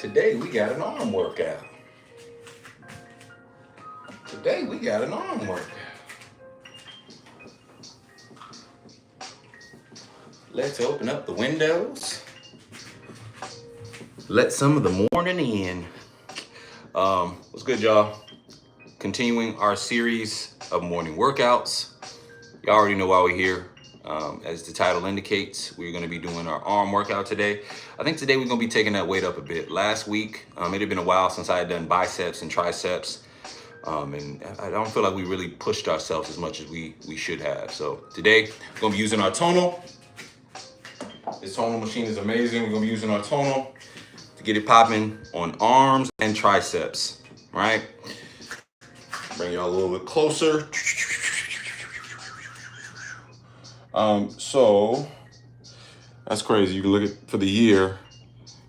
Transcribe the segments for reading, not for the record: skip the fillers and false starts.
Today we got an arm workout. Let's open up the windows. Let some of the morning in. What's good, y'all? Continuing our series of morning workouts. Y'all already know why we're here. As the title indicates, we're going to be doing our arm workout today. I think today we're going to be taking that weight up a bit. Last week, it had been a while since I had done biceps and triceps. And I don't feel like we really pushed ourselves as much as we should have. So today, we're going to be using our Tonal. This Tonal machine is amazing. We're going to be using our Tonal to get it popping on arms and triceps, right? Bring y'all a little bit closer. So that's crazy. You can look at for the year,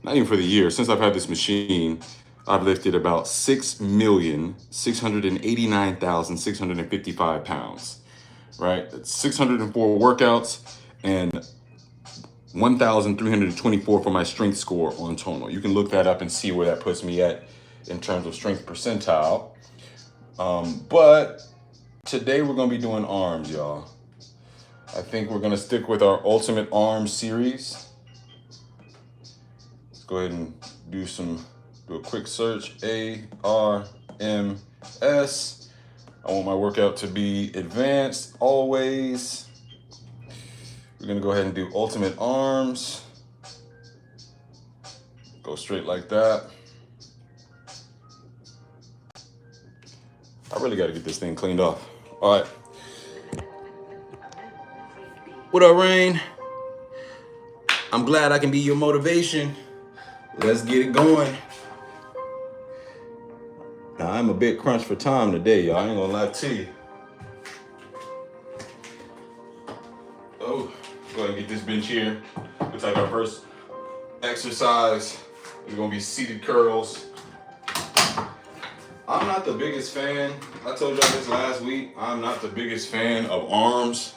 not even for the year, since I've had this machine, I've lifted about 6,689,655 pounds, right? That's 604 workouts and 1,324 for my strength score on Tonal. You can look that up and see where that puts me at in terms of strength percentile. But today we're gonna be doing arms, y'all. I think we're gonna stick with our Ultimate Arms series. Let's go ahead and do a quick search, ARMS. I want my workout to be advanced always. We're gonna go ahead and do Ultimate Arms. Go straight like that. I really gotta get this thing cleaned off. All right. What up, Rain? I'm glad I can be your motivation. Let's get it going. Now, I'm a bit crunched for time today, y'all. I ain't gonna lie to you. Oh, go ahead and get this bench here. Looks like our first exercise is gonna be seated curls. I'm not the biggest fan. I told y'all this last week. I'm not the biggest fan of arms.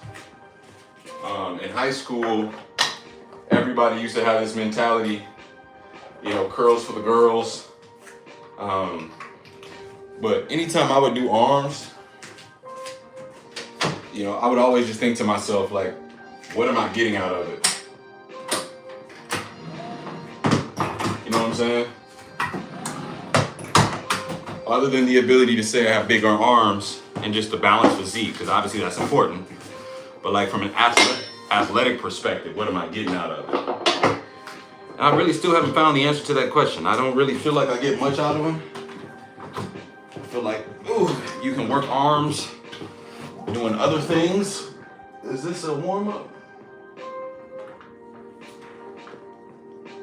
In high school, everybody used to have this mentality, curls for the girls. But anytime I would do arms, I would always just think to myself, like, what am I getting out of it? You know what I'm saying? Other than the ability to say I have bigger arms and just the balanced physique, because obviously that's important. But like from an athletic perspective, what am I getting out of it? And I really still haven't found the answer to that question. I don't really feel like I get much out of them. I feel like, you can work arms doing other things. Is this a warm up?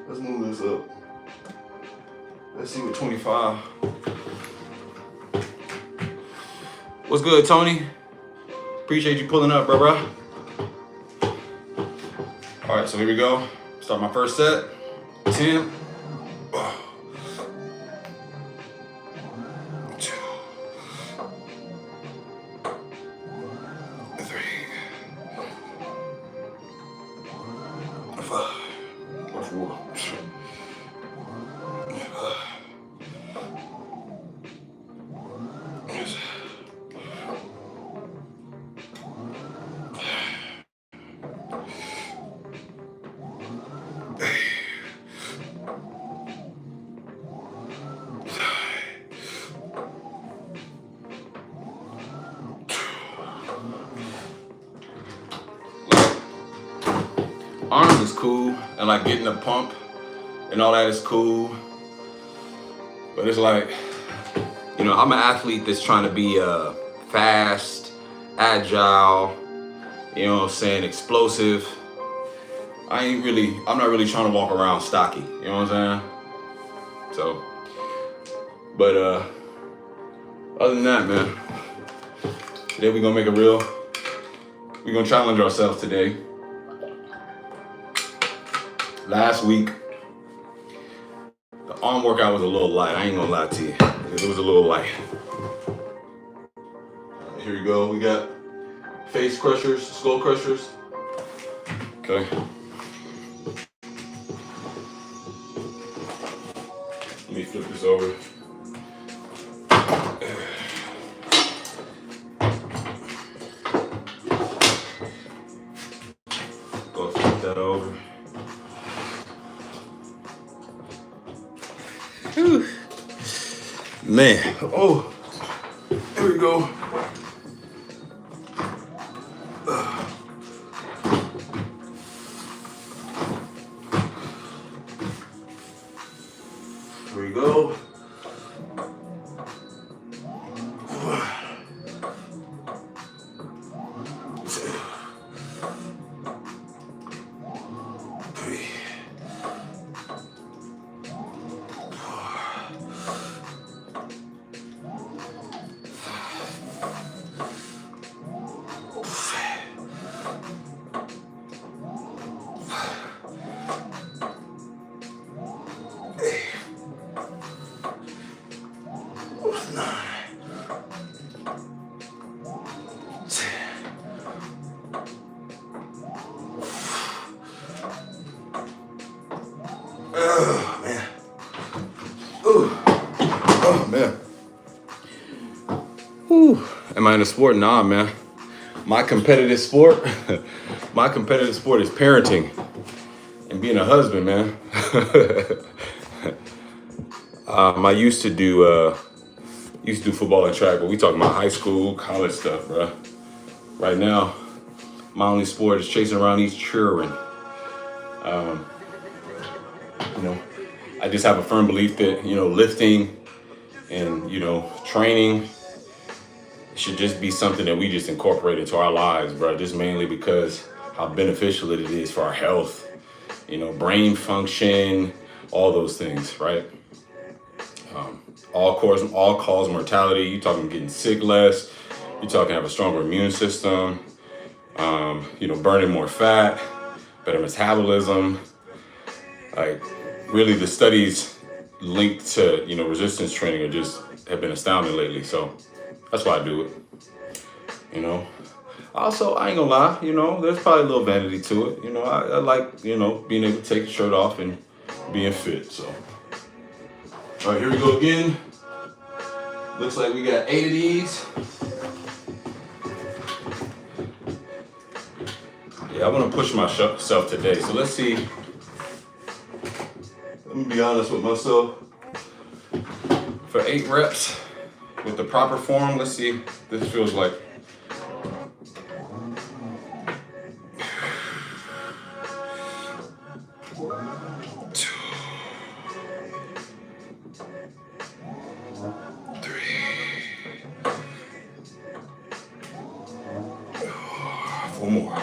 Let's move this up. Let's see what 25. What's good, Tony? Appreciate you pulling up, bro. All right, so here we go. Start my first set. 10. 2. 3. 5. 4. 5. Arms is cool, and like getting a pump and all that is cool. But it's like, I'm an athlete that's trying to be fast, agile, explosive. I'm not really trying to walk around stocky, you know what I'm saying? So, but other than that, man, today we're gonna challenge ourselves today. Last week, the arm workout was a little light. I ain't gonna lie to you. It was a little light. Here we go. We got face crushers, skull crushers. Okay. Let me flip this over. Go flip that over. Whew. Man, oh, there we go. Here we go. Oh, man. Ooh. Oh, man. Ooh. Am I in a sport? Nah, man. My competitive sport is parenting and being a husband, man. I used to do football and track, but we talking about high school, college stuff, bro. Right now, my only sport is chasing around these children. I just have a firm belief that, lifting and, training should just be something that we just incorporate into our lives, bro. Just mainly because how beneficial it is for our health, brain function, all those things, right? All cause mortality. You're talking getting sick less. You're talking have a stronger immune system. Burning more fat, better metabolism. Like, really, the studies linked to resistance training have been astounding lately. So that's why I do it. Also, I ain't gonna lie. There's probably a little vanity to it. I like being able to take the shirt off and being fit. So, all right, here we go again. Looks like we got 8 of these. Yeah, I want to push myself today. So let's see. Let me be honest with myself. For 8 reps with the proper form, let's see. This feels like. Four more.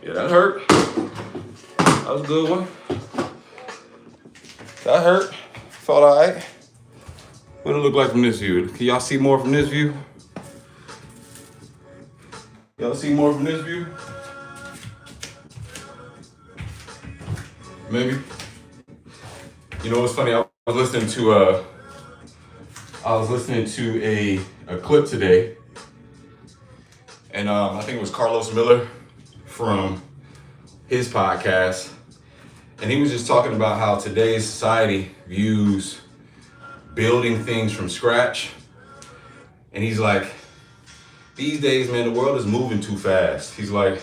Yeah, that hurt. That was a good one. That hurt. Felt all right. What it look like from this view? Can y'all see more from this view? Y'all see more from this view? Maybe. What's funny? I was listening to a clip today, and I think it was Carlos Miller from his podcast, and he was just talking about how today's society views building things from scratch, and he's like, these days, man, the world is moving too fast. He's like,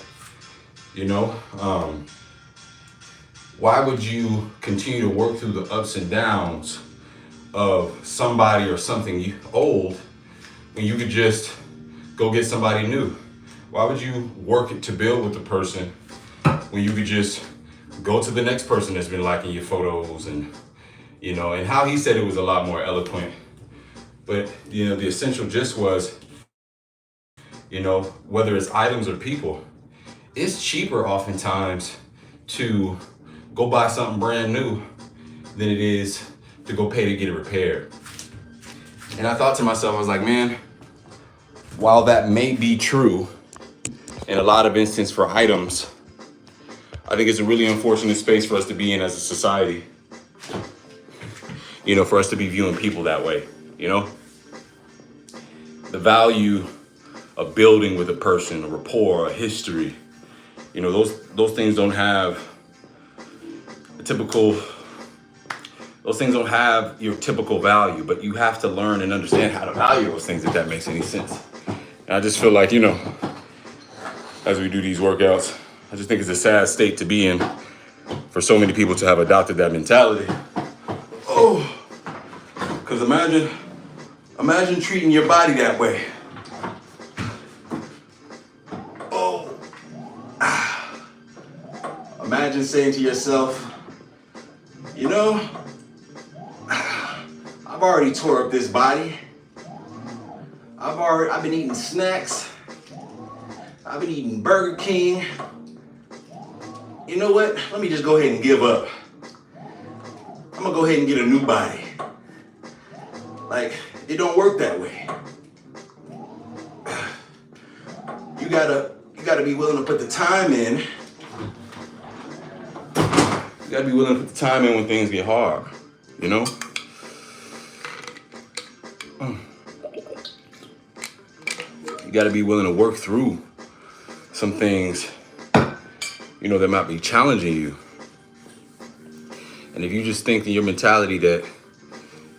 why would you continue to work through the ups and downs of somebody or something old when you could just go get somebody new? Why would you work to build with the person when you could just go to the next person that's been liking your photos? And and how he said it was a lot more eloquent. But the essential gist was, whether it's items or people, it's cheaper oftentimes to go buy something brand new than it is to go pay to get it repaired. And I thought to myself, I was like, man, while that may be true in a lot of instances for items, I think it's a really unfortunate space for us to be in as a society. You know, for us to be viewing people that way, you know? The value of building with a person, a rapport, a history, you know, those things don't have a typical, those things don't have your typical value, but you have to learn and understand how to value those things, if that makes any sense. And I just feel like, you know, as we do these workouts, I just think it's a sad state to be in for so many people to have adopted that mentality. Oh, because imagine treating your body that way. Oh, imagine saying to yourself, you know, I've already tore up this body. I've been eating snacks. I've been eating Burger King. You know what? Let me just go ahead and give up. I'm gonna go ahead and get a new body. Like, it don't work that way. You gotta be willing to put the time in. You gotta be willing to put the time in when things get hard, you know? You gotta be willing to work through some things, you know, that might be challenging you. And if you just think in your mentality that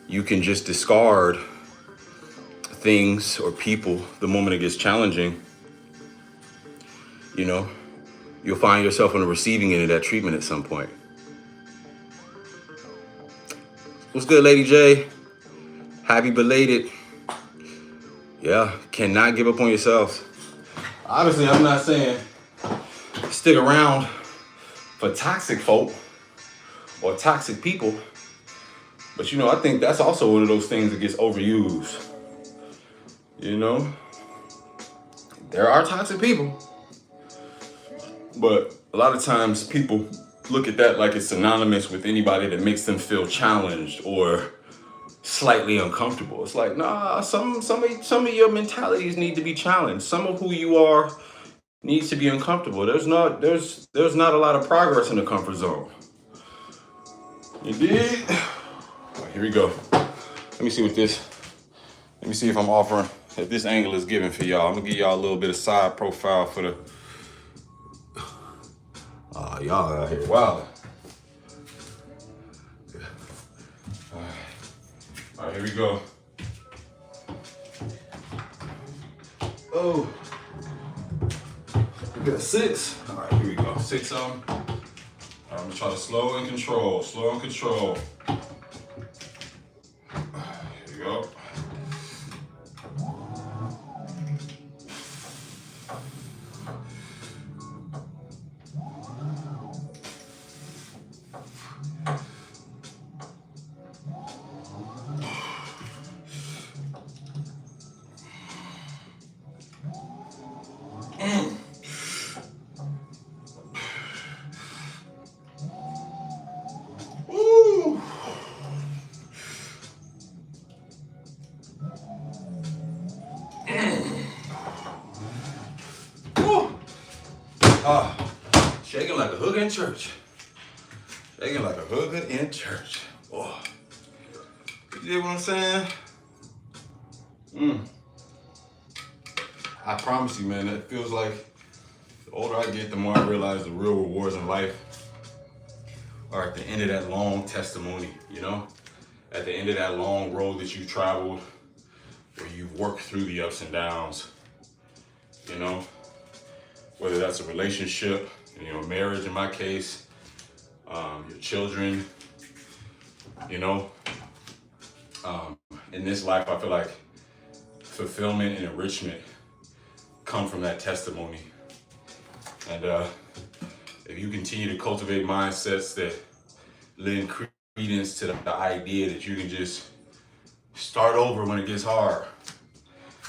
you can just discard things or people the moment it gets challenging, you know, you'll find yourself on the receiving end of that treatment at some point. What's good, Lady J? Happy belated. Yeah, cannot give up on yourself. Obviously, I'm not saying stick around for toxic folk or toxic people, but you know, I think that's also one of those things that gets overused. You know, there are toxic people, but a lot of times people look at that like it's synonymous with anybody that makes them feel challenged or slightly uncomfortable. It's like, nah, some of your mentalities need to be challenged. Some of who you are needs to be uncomfortable. There's not a lot of progress in the comfort zone. You dig? All right, here we go. Let me see if I'm offering, if this angle is given for y'all. I'm gonna give y'all a little bit of side profile for the, y'all out here wild. All right, here we go. Oh, we got 6. All right, here we go. 6 on. I'm gonna try to slow and control. Here we go. Shaking like a hooker in church. Shaking like a hooker in church. Oh. You know what I'm saying? I promise you, man, it feels like the older I get, the more I realize the real rewards in life are at the end of that long testimony, you know? At the end of that long road that you've traveled, where you've worked through the ups and downs, you know? Whether that's a relationship, you know, marriage in my case, your children, you know. In this life, I feel like fulfillment and enrichment come from that testimony. And if you continue to cultivate mindsets that lend credence to the idea that you can just start over when it gets hard,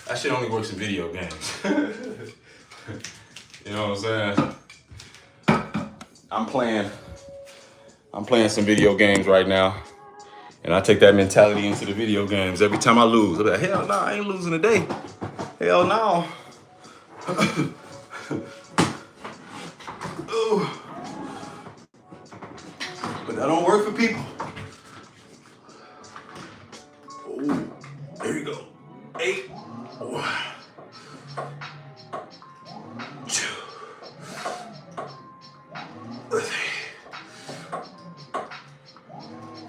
that shit only works in video games. You know what I'm saying? I'm playing some video games right now, and I take that mentality into the video games. Every time I lose, I'm like, hell no, I ain't losing today. Hell no. But that don't work for people. Oh, there you go. 8. 1, 2, 3,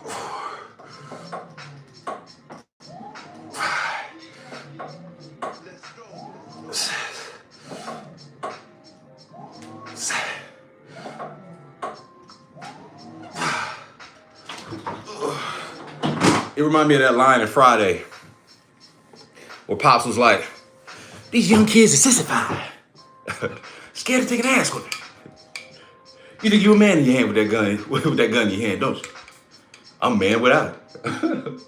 4, 5, 6, 7. It reminded me of that line in Friday where Pops was like, these young kids are sissified. Scared to take an ass with it. You think you're a man in your hand with that gun in your hand, don't you? I'm a man without it.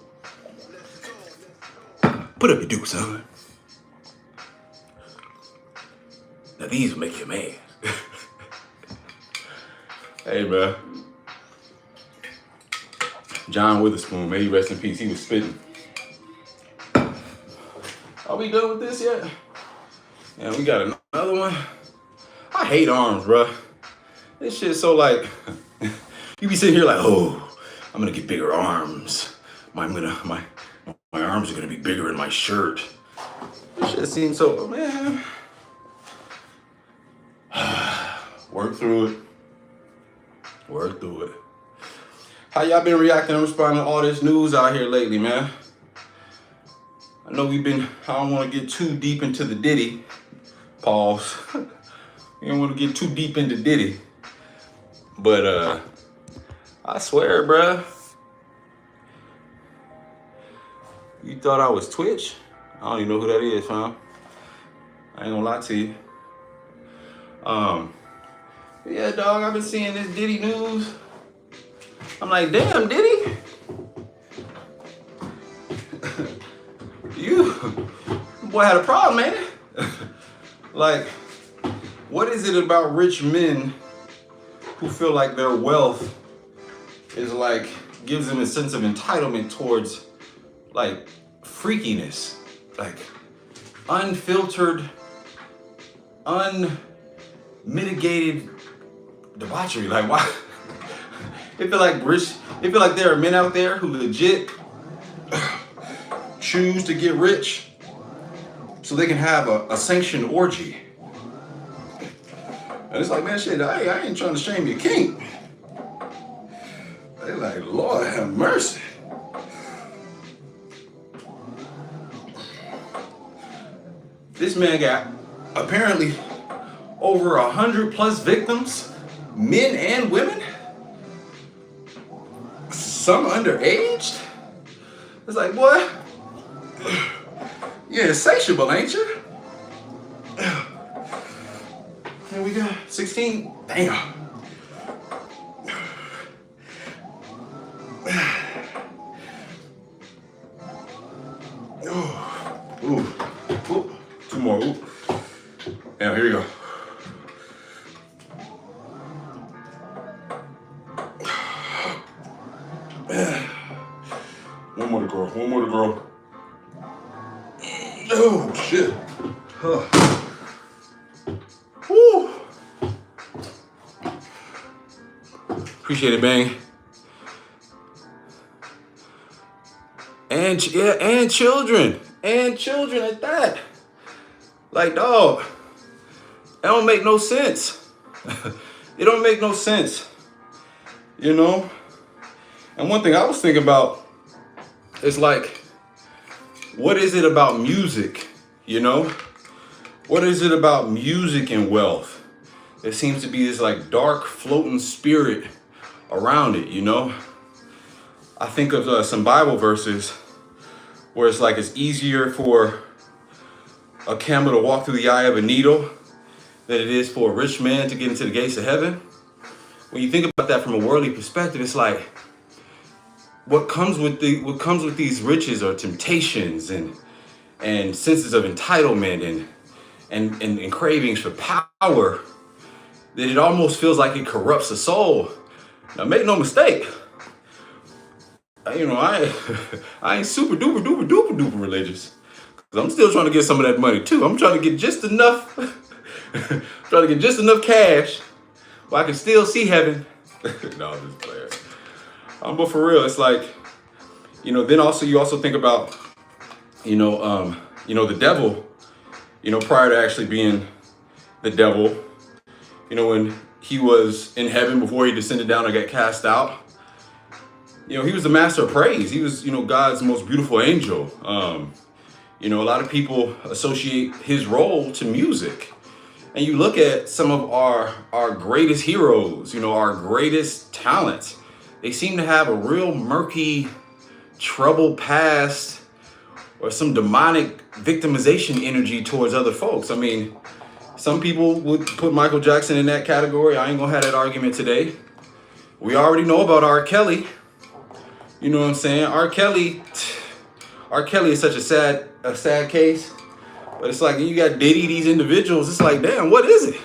Put up your dukes, son. Now these will make you a man. Hey, man. John Witherspoon, may he rest in peace. He was spitting. Are we done with this yet? Yeah, we got another one. I hate arms, bro. This shit's so like, you be sitting here like, oh, I'm gonna get bigger arms. My arms are gonna be bigger in my shirt. This shit seems so, man. Work through it. Work through it. How y'all been reacting and responding to all this news out here lately, man? I know I don't want to get too deep into the Diddy. Pause. You don't want to get too deep into Diddy. But, I swear, bruh. You thought I was Twitch? I don't even know who that is, fam. I ain't gonna lie to you. Yeah, dog, I've been seeing this Diddy news. I'm like, damn, Diddy. You boy had a problem, man. Like, what is it about rich men who feel like their wealth is like, gives them a sense of entitlement towards like freakiness, like unfiltered, unmitigated debauchery? Like, why? It feel like there are men out there who legit choose to get rich so they can have a sanctioned orgy. And it's like, man, shit, I ain't trying to shame your king. They like, Lord have mercy. This man got apparently over 100+ victims, men and women. Some underaged. It's like, boy, you're insatiable, ain't you? Here we go, 16. Damn. Ooh. 2 more. Ooh. Now here we go. One more to grow. Oh, shit. Woo. Appreciate it, bang. And children. And children at that. Like, dog, that don't make no sense. It don't make no sense. You know? And one thing I was thinking about is like, what is it about music, you know? What is it about music and wealth? There seems to be this like dark floating spirit around it, you know? I think of some Bible verses where it's like it's easier for a camel to walk through the eye of a needle than it is for a rich man to get into the gates of heaven. When you think about that from a worldly perspective, it's like, what comes with these riches are temptations and senses of entitlement and cravings for power, that it almost feels like it corrupts the soul. Now, make no mistake, you know, I ain't super duper religious, because I'm still trying to get some of that money too. I'm trying to get just enough, cash where I can still see heaven. No, I'm just playing. But for real, it's like, then also you also think about, the devil, prior to actually being the devil, when he was in heaven before he descended down and got cast out, he was the master of praise. He was, God's most beautiful angel. A lot of people associate his role to music. And you look at some of our greatest heroes, our greatest talents, they seem to have a real murky, troubled past or some demonic victimization energy towards other folks. I mean, some people would put Michael Jackson in that category. I ain't gonna have that argument today. We already know about R. Kelly. You know what I'm saying? R. Kelly is such a sad case. But it's like, you got Diddy, these individuals, it's like, damn, what is it?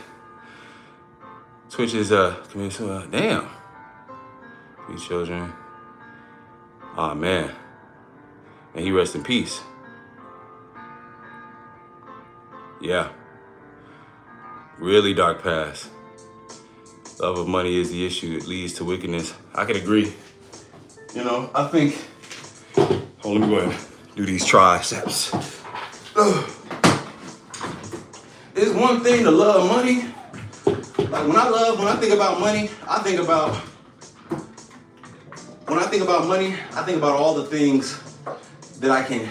Twitch is, damn. These children. Oh, man. And he rest in peace. Yeah. Really dark past. Love of money is the issue. It leads to wickedness. I could agree. I think, let me go ahead and do these triceps. It's one thing to love money. Like when I think about money, I think about all the things that I can,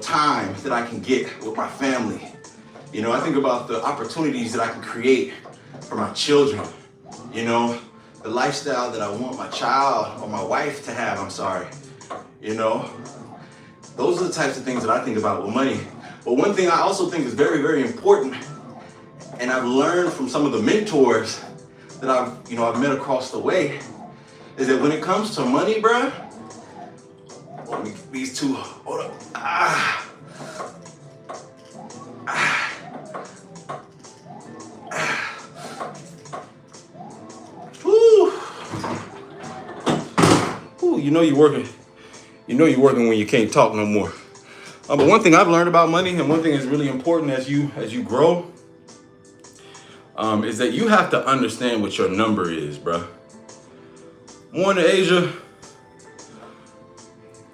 time that I can get with my family. I think about the opportunities that I can create for my children. The lifestyle that I want my child or my wife to have, Those are the types of things that I think about with money. But one thing I also think is very, very important, and I've learned from some of the mentors that I've met across the way, is that when it comes to money, bruh, these two, hold up. You're working when you can't talk no more. But one thing I've learned about money, and one thing that's really important as you grow, is that you have to understand what your number is, bruh. Morning, Asia.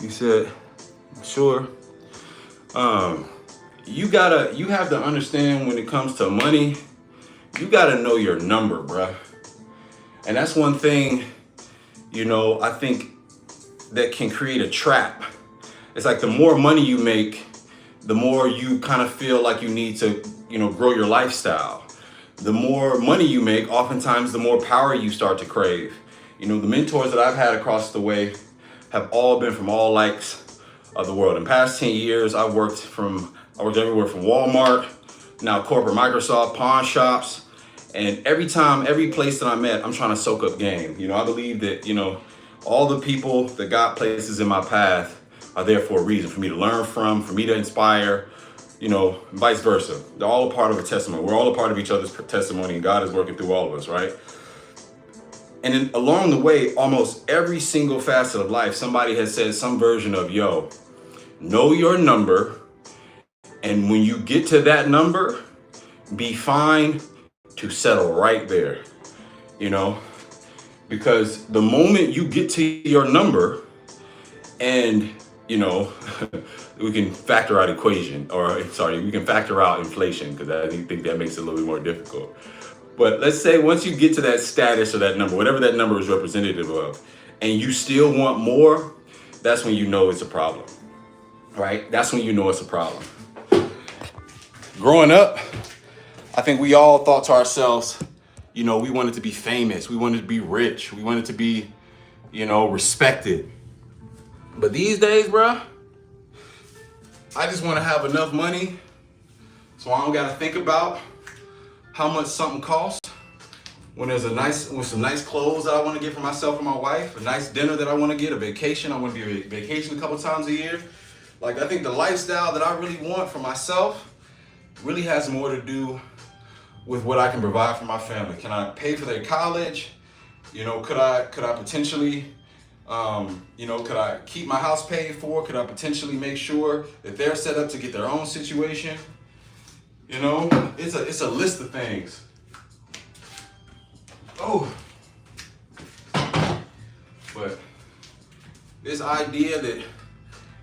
You said, sure. You have to understand when it comes to money, you gotta know your number, bruh. And that's one thing, I think that can create a trap. It's like the more money you make, the more you kind of feel like you need to, grow your lifestyle. The more money you make, oftentimes the more power you start to crave. The mentors that I've had across the way have all been from all likes of the world. In the past 10 years, I worked everywhere from Walmart, now corporate Microsoft, pawn shops, and every place that I'm at, I'm trying to soak up game. I believe that, all the people that got places in my path are there for a reason, for me to learn from, for me to inspire, vice versa. They're all a part of a testimony. We're all a part of each other's testimony, and God is working through all of us, right? And then along the way, almost every single facet of life, somebody has said some version of, know your number, and when you get to that number, be fine to settle right there, because the moment you get to your number, and we can factor out we can factor out inflation, because I think that makes it a little bit more difficult. But let's say once you get to that status or that number, whatever that number is representative of, and you still want more, that's when you know it's a problem, right? That's when you know it's a problem. Growing up, I think we all thought to ourselves, we wanted to be famous, we wanted to be rich, we wanted to be, respected. But these days, bruh, I just want to have enough money so I don't got to think about how much something costs. When there's some nice clothes that I want to get for myself and my wife, a nice dinner that I want to get, a vacation, I want to be vacation a couple times a year. Like, I think the lifestyle that I really want for myself really has more to do with what I can provide for my family. Can I pay for their college? Could I potentially, could I keep my house paid for? Could I potentially make sure that they're set up to get their own situation? It's a list of things. Oh. But This idea that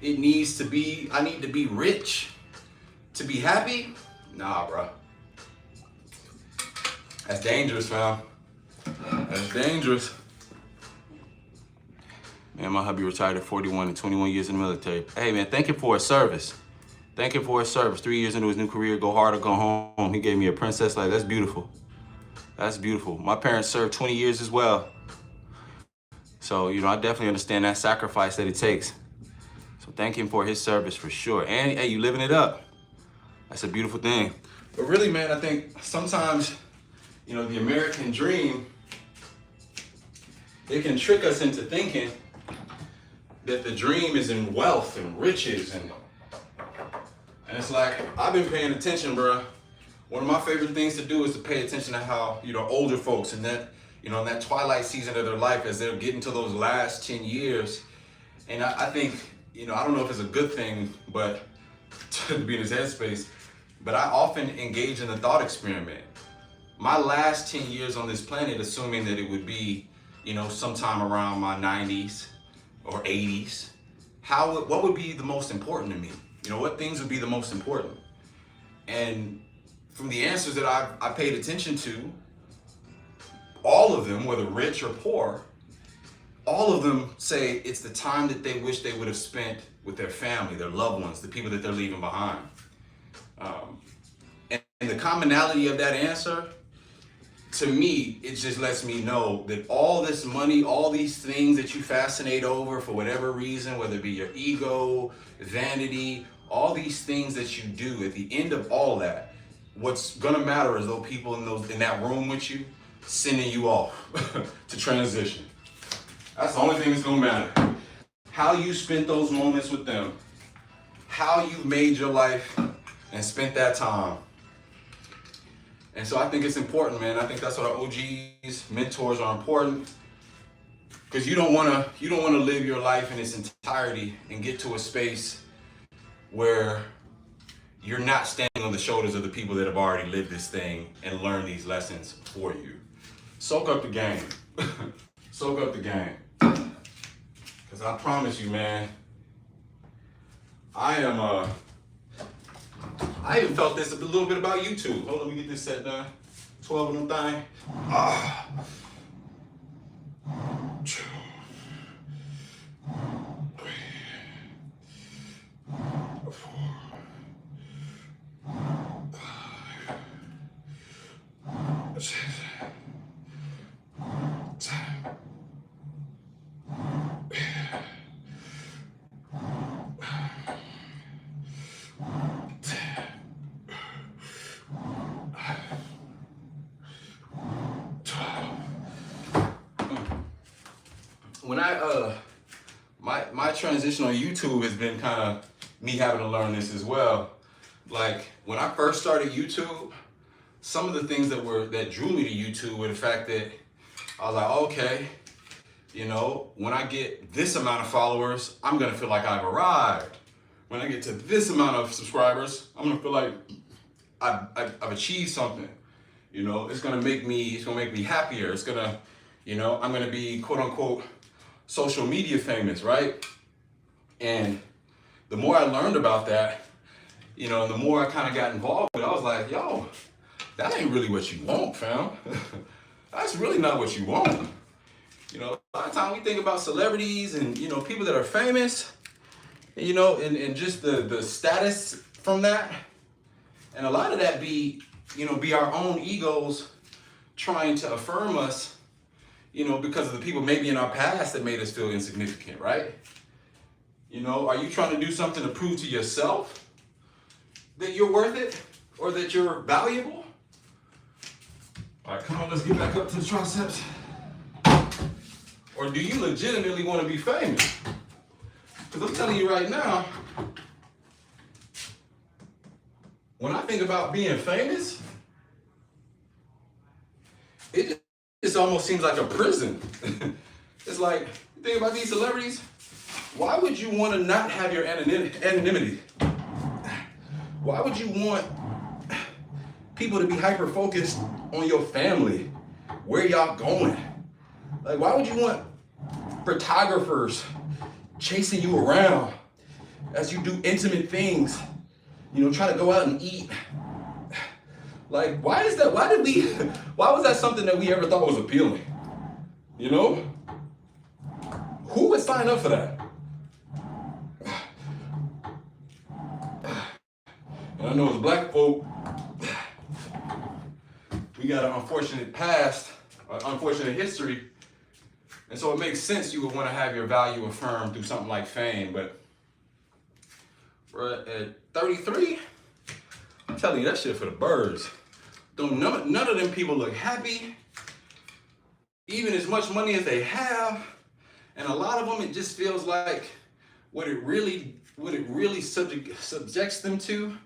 I need to be rich to be happy, nah, bro. That's dangerous, fam. That's dangerous. Man, my hubby retired at 41 and 21 years in the military. Hey, man, thank him for his service. Thank him for his service. 3 years into his new career, go hard or go home. He gave me a princess life. That's beautiful. That's beautiful. My parents served 20 years as well. So, you know, I definitely understand that sacrifice that it takes. So thank him for his service for sure. And hey, you living it up. That's a beautiful thing. But really, man, I think sometimes, you know, the American dream, it can trick us into thinking that the dream is in wealth and riches and it's like, I've been paying attention, bro. One of my favorite things to do is to pay attention to how, you know, older folks in that, you know, in that twilight season of their life as they're getting to those last 10 years. And I think, you know, I don't know if it's a good thing, but to be in this headspace, but I often engage in the thought experiment. My last 10 years on this planet, assuming that it would be, you know, sometime around my 90s or 80s, what would be the most important to me? You know, what things would be the most important? And from the answers that I paid attention to, all of them, whether rich or poor, all of them say it's the time that they wish they would have spent with their family, their loved ones, the people that they're leaving behind. And the commonality of that answer, to me, it just lets me know that all this money, all these things that you fascinate over for whatever reason, whether it be your ego, vanity, all these things that you do, at the end of all that, what's gonna matter is those people in that room with you sending you off to transition. That's the only thing that's gonna matter. How you spent those moments with them, how you made your life and spent that time. And so I think it's important, man. I think that's what our OGs, mentors are important. Because you don't wanna live your life in its entirety and get to a space where you're not standing on the shoulders of the people that have already lived this thing and learned these lessons for you. Soak up the game. Soak up the game. Because I promise you, man, I even felt this a little bit about YouTube. Hold on, let me get this set done. 12 of them things. When my transition on YouTube has been kind of me having to learn this as well. Like when I first started YouTube, some of the things that drew me to YouTube were the fact that I was like, okay, you know, when I get this amount of followers, I'm gonna feel like I've arrived. When I get to this amount of subscribers, I'm gonna feel like I've achieved something. You know, it's gonna make me happier. It's gonna, you know, I'm gonna be quote unquote social media famous, right? And the more I learned about that, you know, and the more I kind of got involved with it, I was like, yo, that ain't really what you want, fam. That's really not what you want. You know, a lot of times we think about celebrities and, you know, people that are famous, you know, and just the status from that. And a lot of that be our own egos trying to affirm us, you know, because of the people maybe in our past that made us feel insignificant, right? You know, are you trying to do something to prove to yourself that you're worth it or that you're valuable? All right, come on, let's get back up to the triceps. Or do you legitimately want to be famous? Because I'm telling you right now, when I think about being famous, it just almost seems like a prison. It's like, think about these celebrities. Why would you want to not have your anonymity? Why would you want people to be hyper-focused on your family? Where y'all going? Like, why would you want photographers chasing you around as you do intimate things, you know, try to go out and eat. Like, why is that? Why was that something that we ever thought was appealing? You know? Who would sign up for that? And I know as black folk, we got an unfortunate past, an unfortunate history. And so it makes sense you would want to have your value affirmed through something like fame. But at 33, I'm telling you, that shit for the birds. None of them people look happy, even as much money as they have. And a lot of them, it just feels like what it really subjects them to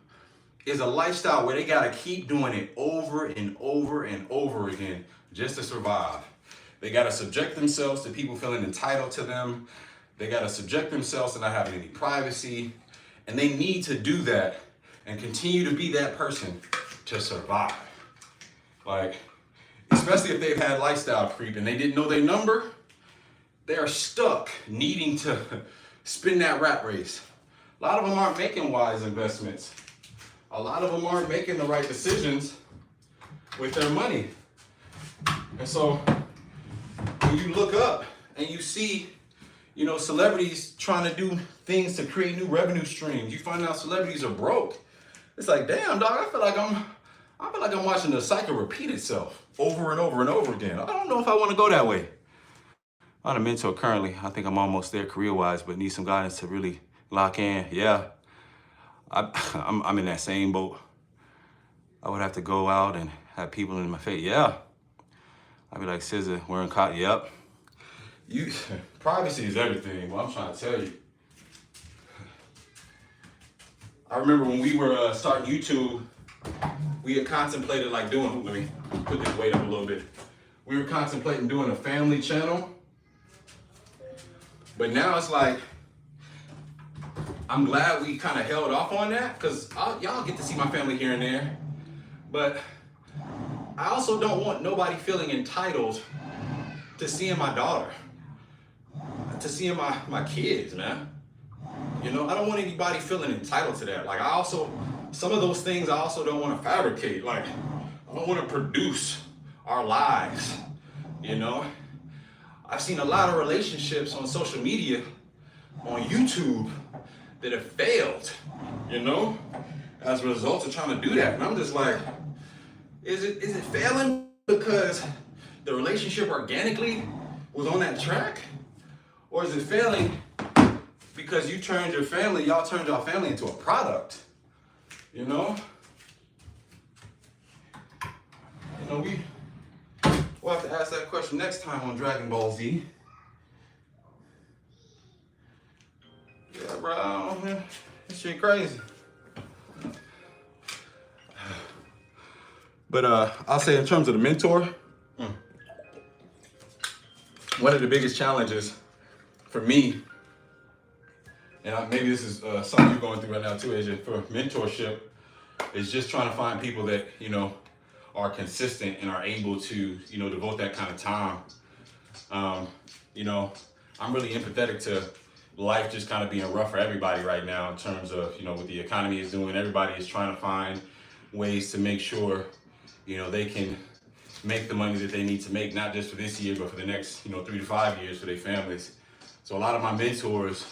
is a lifestyle where they gotta keep doing it over and over and over again just to survive. They gotta subject themselves to people feeling entitled to them. They gotta subject themselves to not having any privacy. And they need to do that and continue to be that person to survive. Like, especially if they've had lifestyle creep and they didn't know their number, they are stuck needing to spin that rat race. A lot of them aren't making wise investments. A lot of them aren't making the right decisions with their money. And so when you look up and you see, you know, celebrities trying to do things to create new revenue streams, you find out celebrities are broke. It's like, damn, dog, I feel like I'm watching the cycle repeat itself over and over and over again. I don't know if I want to go that way. I'm a mentor currently. I think I'm almost there career-wise, but need some guidance to really lock in. Yeah, I'm in that same boat. I would have to go out and have people in my face. Yeah, I'd be like, SZA, wearing cotton. Yep. Privacy is everything. Well, I'm trying to tell you. I remember when we were starting YouTube, we had contemplated like doing, let me put this weight up a little bit. We were contemplating doing a family channel. But now it's like, I'm glad we kind of held off on that because y'all get to see my family here and there. But I also don't want nobody feeling entitled to seeing my daughter, to seeing my kids, man. You know, I don't want anybody feeling entitled to that. Like some of those things I also don't want to fabricate. Like, I don't want to produce our lives, you know? I've seen a lot of relationships on social media, on YouTube, that have failed, you know, as a result of trying to do that. And I'm just like, is it failing because the relationship organically was on that track? Or is it failing because y'all turned your family into a product, you know? You know, we'll have to ask that question next time on Dragon Ball Z. Yeah, bro, man, this shit crazy. But I'll say in terms of the mentor, one of the biggest challenges for me, and maybe this is something you're going through right now too, Asia, for mentorship, is just trying to find people that, you know, are consistent and are able to, you know, devote that kind of time. You know, I'm really empathetic to life just kind of being rough for everybody right now in terms of, you know, what the economy is doing. Everybody is trying to find ways to make sure, you know, they can make the money that they need to make, not just for this year, but for the next, you know, 3 to 5 years for their families. So a lot of my mentors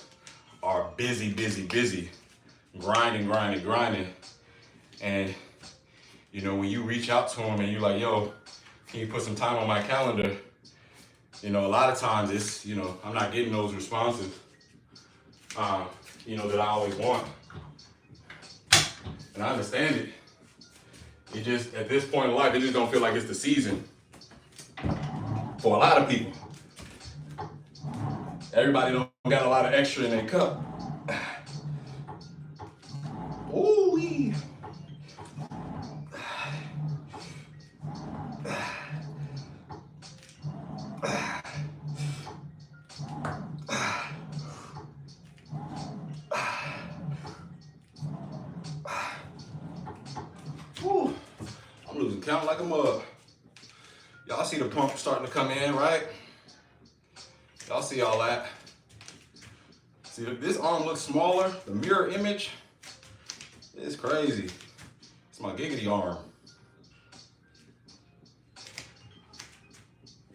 are busy, grinding. And, you know, when you reach out to them and you're like, yo, can you put some time on my calendar? You know, a lot of times it's, you know, I'm not getting those responses, you know, that I always want. And I understand it. It just, at this point in life, it just don't feel like it's the season for a lot of people. Everybody don't got a lot of extra in their cup. Ooh-wee. Ooh, I'm losing count like a mug. Y'all see the pump starting to come in, right? Y'all see all that. See, this arm looks smaller. The mirror image is crazy. It's my giggity arm.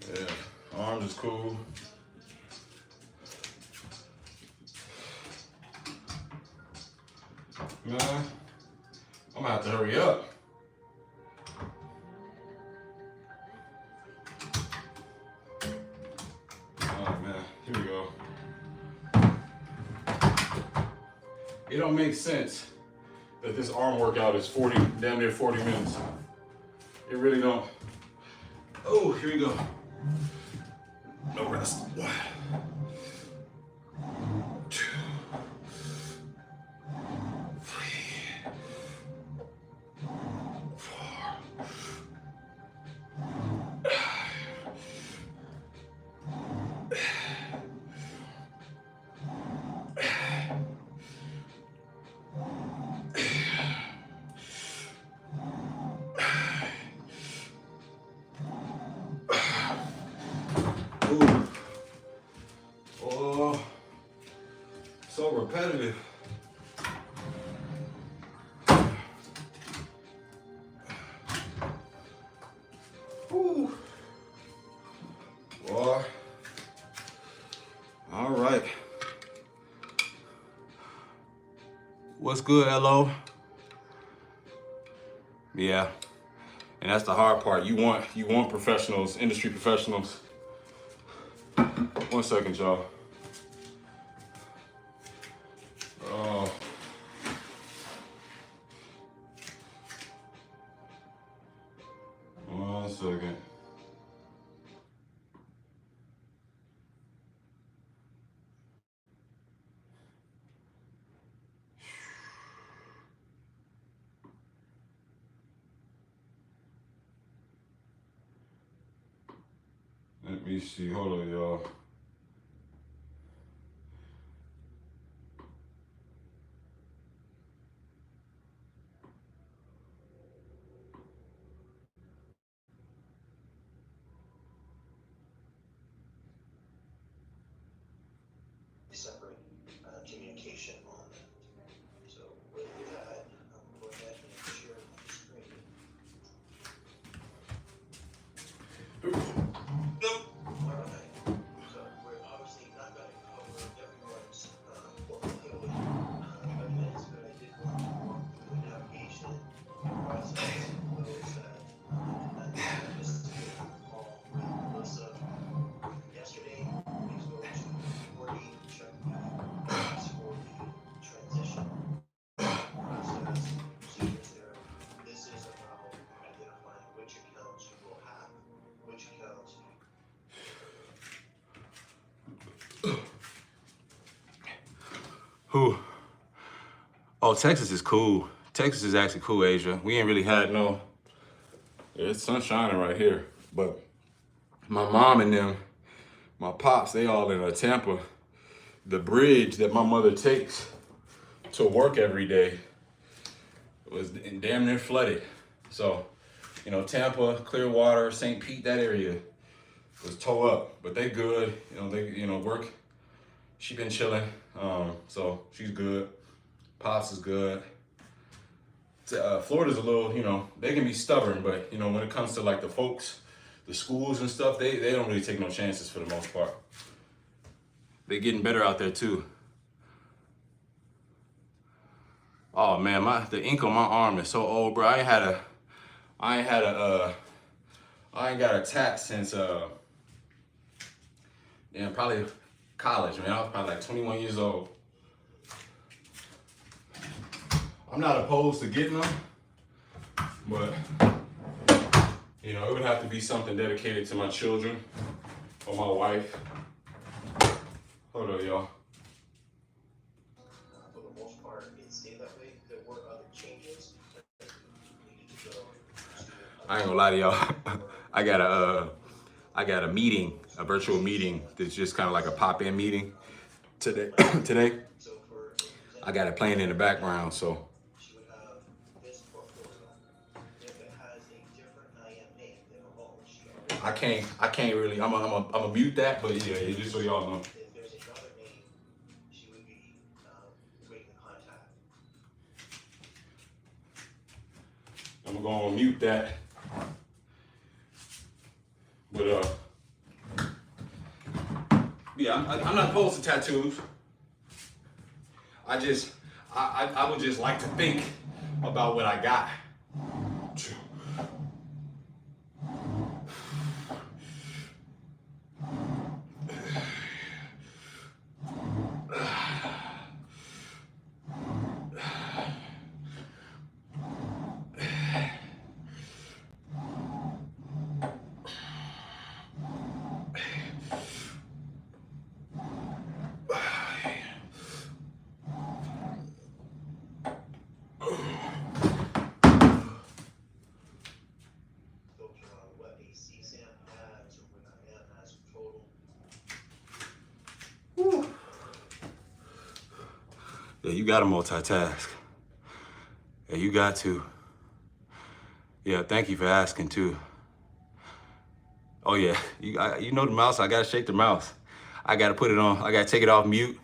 Yeah, arms is cool. Man, I'm gonna have to hurry up. Oh man, here we go. It don't make sense that this arm workout is damn near 40 minutes. It really don't. Oh, here we go. No rest. 1, 2, 3, 4. Ooh. Oh, so repetitive. Ooh. Boy. All right. What's good, LO? Yeah. And that's the hard part. You want professionals, industry professionals. 1 second, y'all. Oh. One second. Let me see. Hold on, y'all. Separate communication on that. So with that, I'm going ahead and share my screen. Alright, so we're obviously not going to cover everyone's portfolio events, but I did want to walk through the navigation process for those that I missed the call with Melissa yesterday. Please go to 40, check the box for the transition process procedures there. This is about identifying which accounts you will have, which accounts you Who? Oh, Texas is cool. Texas is actually cool, Asia. We ain't really had no. It's sun shining right here, but my mom and them, my pops, they all in Tampa. The bridge that my mother takes to work every day was damn near flooded. So, Tampa, Clearwater, St. Pete, that area was towed up, but they good. They work. She been chilling, so she's good. Pops is good. Florida's a little, they can be stubborn, but when it comes to like the folks, the schools and stuff, they don't really take no chances for the most part. They getting better out there too. Oh man, the ink on my arm is so old, bro. I ain't got a tap since probably college, man. I was probably like 21 years old. I'm not opposed to getting them, but it would have to be something dedicated to my children or my wife. Hold on, y'all. for the most part, it stayed that way. There were other changes that needed to go to. I ain't gonna lie to y'all. I got a meeting, a virtual meeting that's just kind of like a pop-in meeting today. Today, So for I got it playing in the background, so she would have this portfolio. If it has a different IM name, then alone she already. I can't really. I'm a mute that, but yeah, just so y'all know. If there's another name, she would be I'm gonna go on mute that. But yeah, I'm not opposed to tattoos. I would just like to think about what I got. filter out what a CSAM has or what I am as a total. Yeah, you gotta multitask. Yeah, you got to. Yeah, thank you for asking too. Oh yeah, you know the mouse. I gotta shake the mouse. I gotta put it on. I gotta take it off mute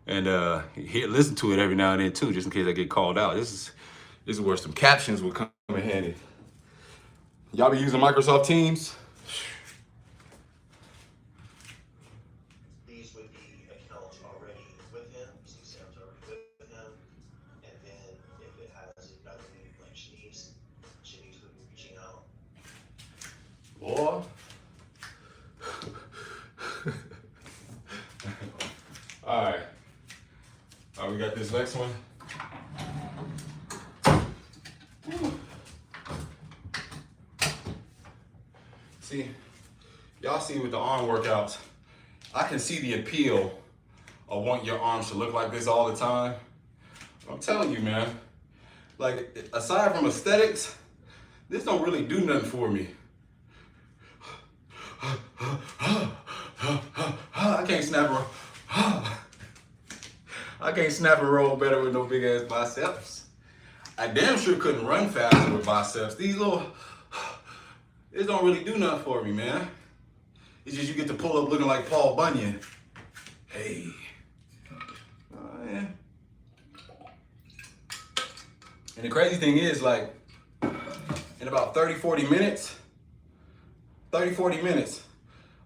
and listen to it every now and then too, just in case I get called out. This is where some captions would come in handy. Y'all be using Microsoft Teams? These would be accounts already with him, CSAM's already with him, and then if it has another name like Shanice would be reaching out. Boy. All right. We got this next one. See, y'all see with the arm workouts, I can see the appeal of wanting your arms to look like this all the time. I'm telling you, man, like aside from aesthetics, this don't really do nothing for me. I can't snap a roll better with no big ass biceps. I damn sure couldn't run faster with biceps. This don't really do nothing for me, man. It's just you get to pull up looking like Paul Bunyan. Hey. Yeah. And the crazy thing is, like, in about 30, 40 minutes,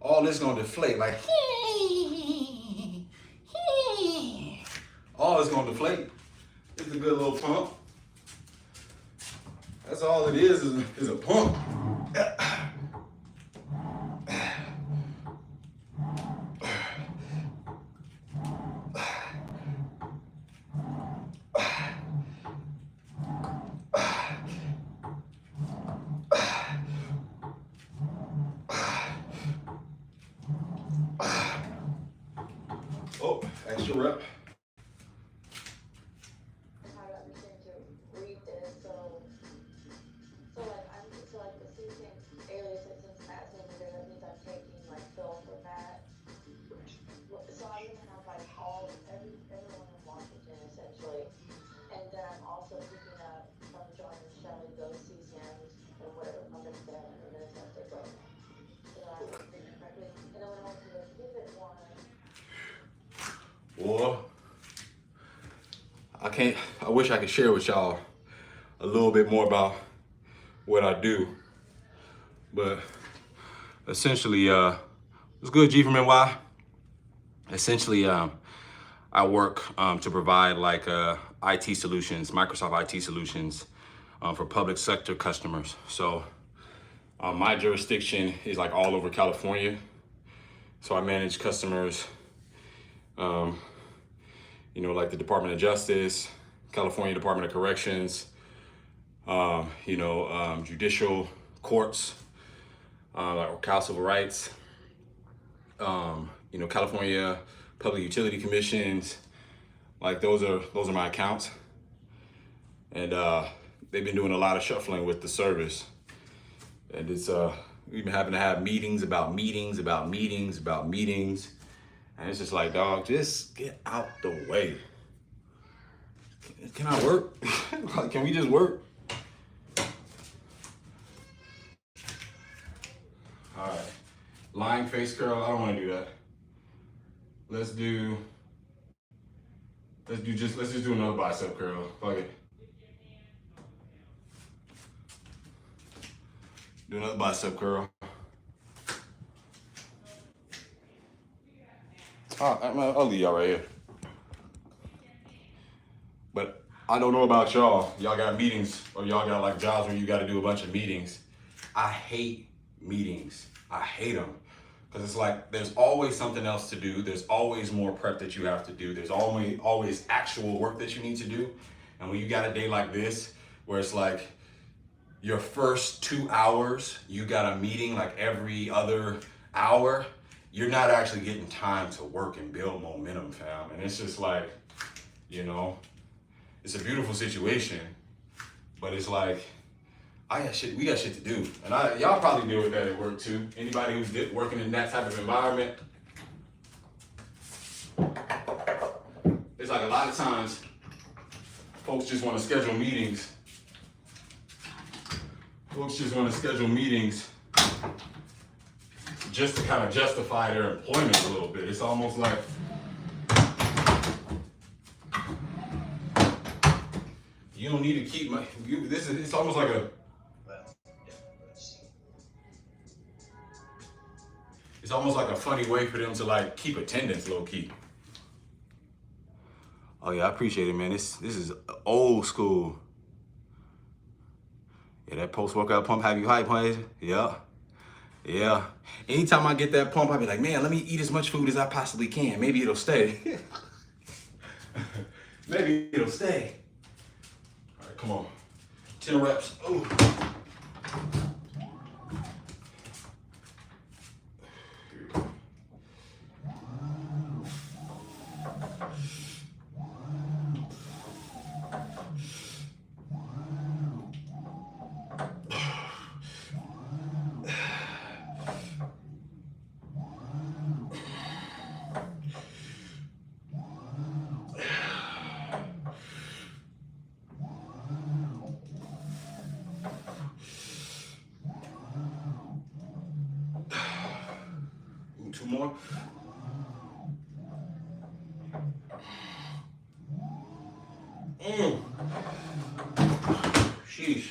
all this gonna deflate, like, all it's gonna deflate. It's a good little pump. That's all it is a pump. Oh, extra rep. How to understand to read this, so like the ceasing alias it since Matt's in there, that means I'm taking like Phil for Matt. So I'm gonna have like everyone in Washington essentially, and then I'm also picking up from John and Shelley those CSAMs or whatever company they have, and then it's gonna take both. So that I'm thinking correctly, and then when I went to the pivot one. Boy, I wish I could share with y'all a little bit more about what I do. But essentially, what's good, G from NY? Essentially, I work to provide like IT solutions, Microsoft IT solutions for public sector customers. So my jurisdiction is like all over California. So I manage customers, like the Department of Justice, California Department of Corrections, judicial courts, like Cal Civil Rights, California Public Utility Commissions. Like those are my accounts, and they've been doing a lot of shuffling with the service, and it's we've been having to have meetings, and it's just like, dog, just get out the way. Can I work? Like, can we just work? All right, lying face curl. I don't want to do that. Let's just do another bicep curl. Fuck it. Do another bicep curl. I'll leave y'all right here. But I don't know about y'all. Y'all got meetings or y'all got like jobs where you got to do a bunch of meetings. I hate meetings. I hate them. Because it's like there's always something else to do. There's always more prep that you have to do. There's always actual work that you need to do. And when you got a day like this, where it's like your first 2 hours, you got a meeting like every other hour, you're not actually getting time to work and build momentum, fam. And it's just like, you know, it's a beautiful situation, but it's like, we got shit to do. And y'all probably deal with that at work too. Anybody who's working in that type of environment, it's like a lot of times, folks just want to schedule meetings. Folks just want to schedule meetings just to kind of justify their employment a little bit. It's almost like, you don't need to keep it's almost like it's almost like a funny way for them to like keep attendance low key. Oh yeah, I appreciate it, man. This is old school. Yeah, that post-workout pump have you hype, huh? Yeah. Anytime I get that pump, I be like, man, let me eat as much food as I possibly can. Maybe it'll stay. Maybe it'll stay. All right, come on. 10 reps. Ooh. Two more. Sheesh.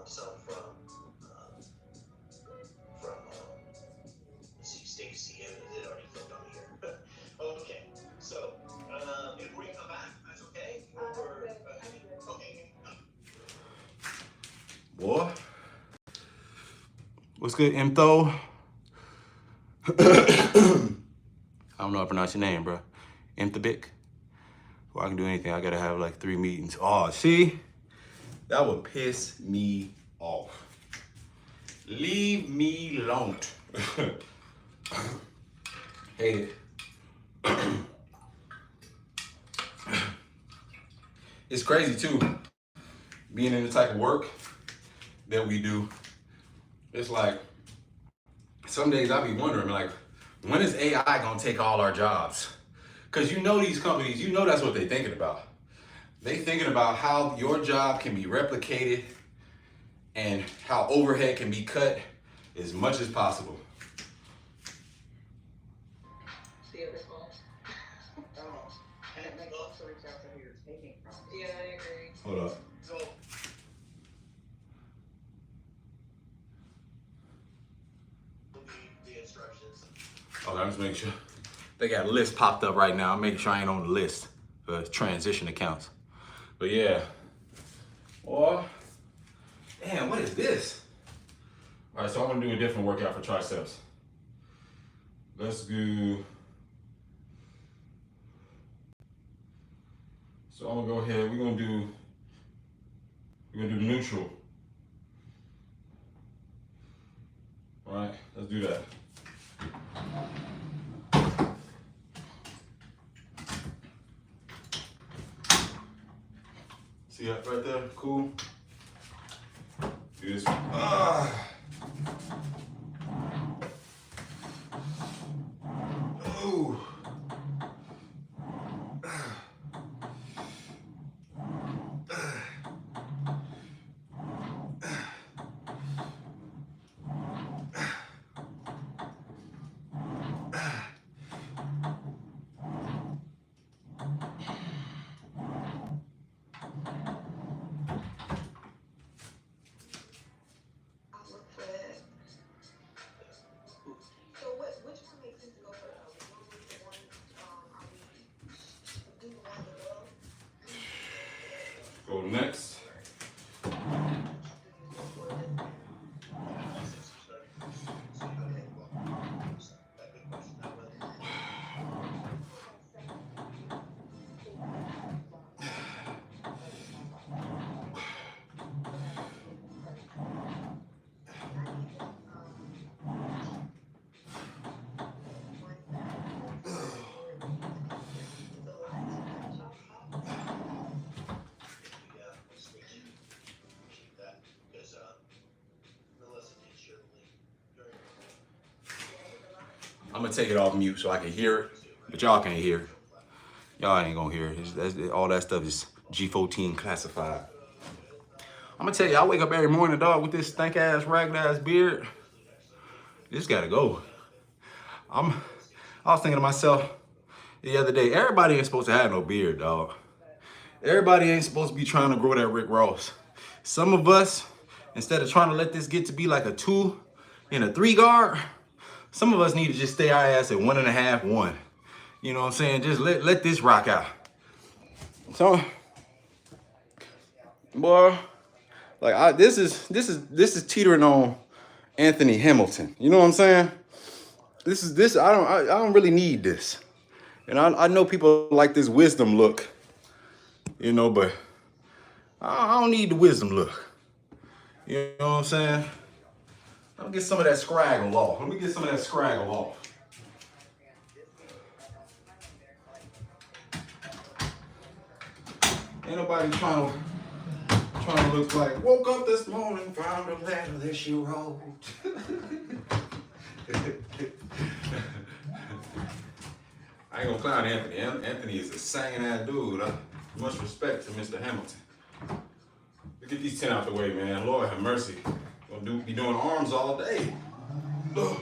So let's see, Stacy, it already flipped on here. Okay, so if we come back, that's okay? Or, okay. Boy. What's good, Imtho? I don't know how to pronounce your name, bro. Imthabik. Before I can do anything, I gotta have like 3 meetings. Oh, see? That would piss me off. Leave me alone. Hate it. It's crazy too, being in the type of work that we do. It's like, some days I be wondering, like, when is AI gonna take all our jobs? Because you know these companies, you know that's what they're thinking about. They thinking about how your job can be replicated and how overhead can be cut as much as possible. See it response. And it makes also reach out to who you're taking from. Yeah, I agree. Hold up. So, the instructions. Okay, I'm just making sure. They got a list popped up right now. I'm making sure I ain't on the list for transition accounts. But yeah. Oh, damn, what is this? All right, so I'm gonna do a different workout for triceps. Let's do. So I'm gonna go ahead. We're gonna do neutral. All right, let's do that. See that right there? Cool. Do this one. Ooh. I'm gonna take it off mute so I can hear it, but y'all can't hear it. Y'all ain't gonna hear it. All that stuff is G14 classified. I'm gonna tell you, I wake up every morning, dog, with this stank ass, ragged ass beard. This gotta go. I was thinking to myself the other day, everybody ain't supposed to have no beard, dog. Everybody ain't supposed to be trying to grow that Rick Ross. Some of us, instead of trying to let this get to be like a 2 and a 3 guard, some of us need to just stay our ass at 1.5, 1. You know what I'm saying? Just let this rock out. So, boy, like this is teetering on Anthony Hamilton. You know what I'm saying? I don't really need this. And I know people like this wisdom look, you know, but I don't need the wisdom look. You know what I'm saying? Let me get some of that scraggle off. Let me get some of that scraggle off. Ain't nobody trying to look like, woke up this morning, found a letter that she wrote. I ain't gonna clown Anthony. Anthony is a singing ass dude. Much respect to Mr. Hamilton. Let's get these 10 out the way, man. Lord have mercy. Gonna be doing arms all day. Ugh.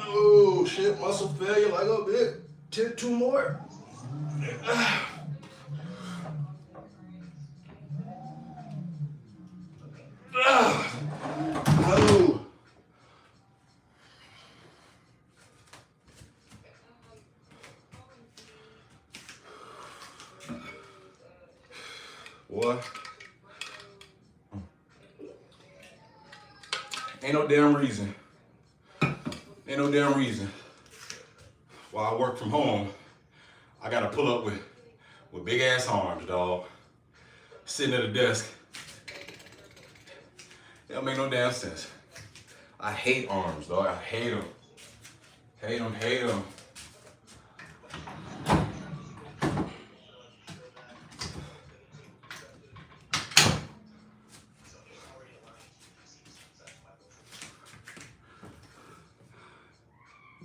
Oh shit, muscle failure like a bit. 2 more. Oh. What? Ain't no damn reason. Ain't no damn reason. While I work from home, I gotta pull up with big ass arms, dog. Sitting at a desk. It don't make no damn sense. I hate arms, dog. I hate them. Hate them, hate them.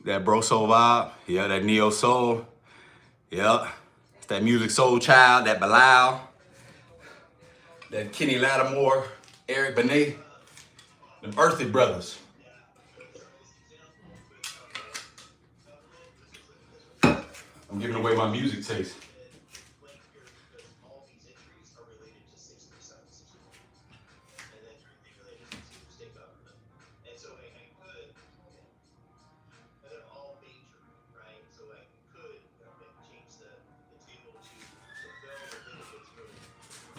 That bro soul vibe, yeah, that neo soul, yeah. It's that music soul child, that Bilal, that Kenny Lattimore, Eric Benet, them earthy brothers. I'm giving away my music taste.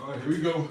All right, here we go.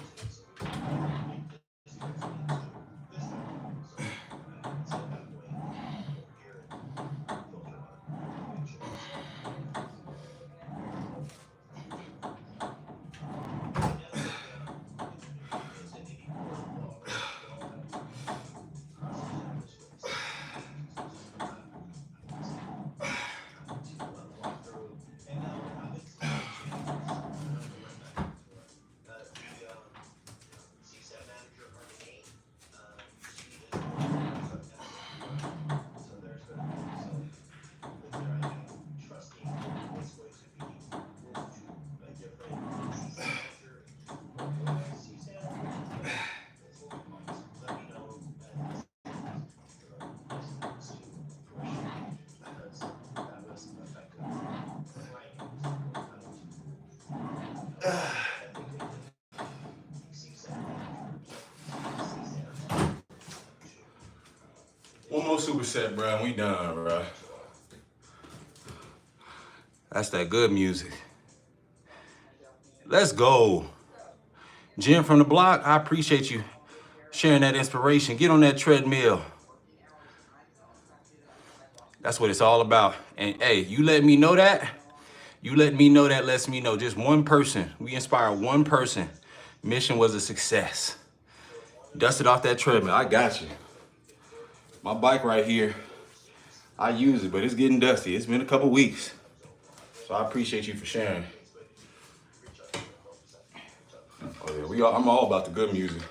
One more superset, bro, and we done, bro. That's that good music. Let's go. Jim from the block, I appreciate you sharing that inspiration. Get on that treadmill. That's what it's all about. And hey, you let me know that. You let me know that lets me know just one person. We inspire one person Mission was a success. Dusted off that treadmill. I got you. My bike right here, I use it, but it's getting dusty. It's been a couple weeks. So I appreciate you for sharing. Oh yeah, I'm all about the good music.